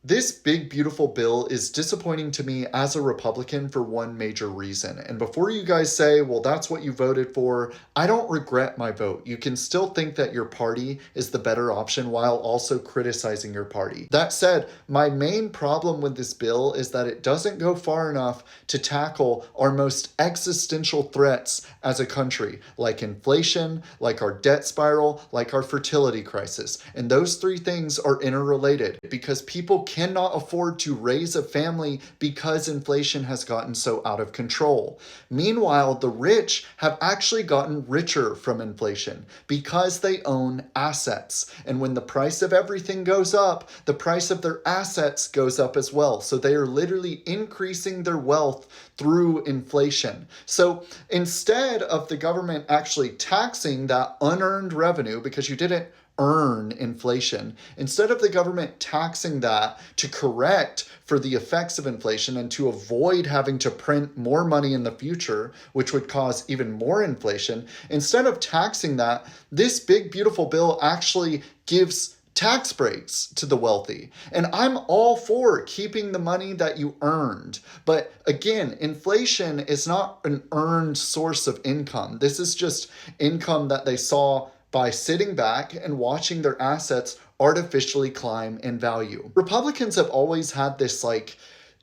This big, beautiful bill is disappointing to me as a Republican for one major reason. And before you guys say, well, that's what you voted for, I don't regret my vote. You can still think that your party is the better option while also criticizing your party. That said, my main problem with this bill is that it doesn't go far enough to tackle our most existential threats as a country, like inflation, like our debt spiral, like our fertility crisis. And those three things are interrelated because people cannot afford to raise a family because inflation has gotten so out of control. Meanwhile, the rich have actually gotten richer from inflation because they own assets. And when the price of everything goes up, the price of their assets goes up as well. So they are literally increasing their wealth through inflation. So instead of the government actually taxing that unearned revenue, because you didn't earn inflation, instead of the government taxing that to correct for the effects of inflation and to avoid having to print more money in the future, which would cause even more inflation, instead of taxing that, this big, beautiful bill actually gives tax breaks to the wealthy. And I'm all for keeping the money that you earned. But again, inflation is not an earned source of income. This is just income that they saw by sitting back and watching their assets artificially climb in value. Republicans have always had this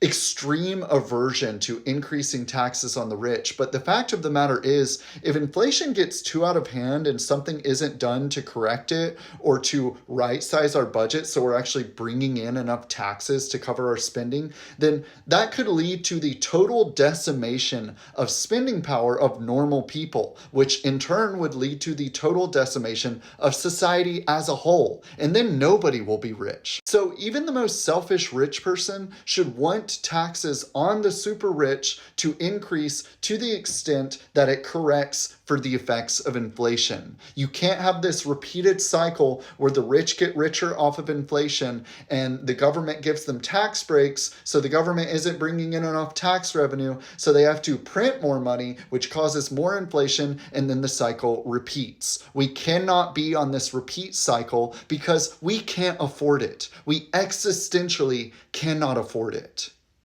extreme aversion to increasing taxes on the rich. But the fact of the matter is, if inflation gets too out of hand and something isn't done to correct it or to right size our budget so we're actually bringing in enough taxes to cover our spending, then that could lead to the total decimation of spending power of normal people, which in turn would lead to the total decimation of society as a whole. And then nobody will be rich. So even the most selfish rich person should want taxes on the super rich to increase to the extent that it corrects for the effects of inflation. You can't have this repeated cycle where the rich get richer off of inflation and the government gives them tax breaks, so the government isn't bringing in enough tax revenue, so they have to print more money, which causes more inflation, and then the cycle repeats. We cannot be on this repeat cycle because we can't afford it. We existentially cannot afford it.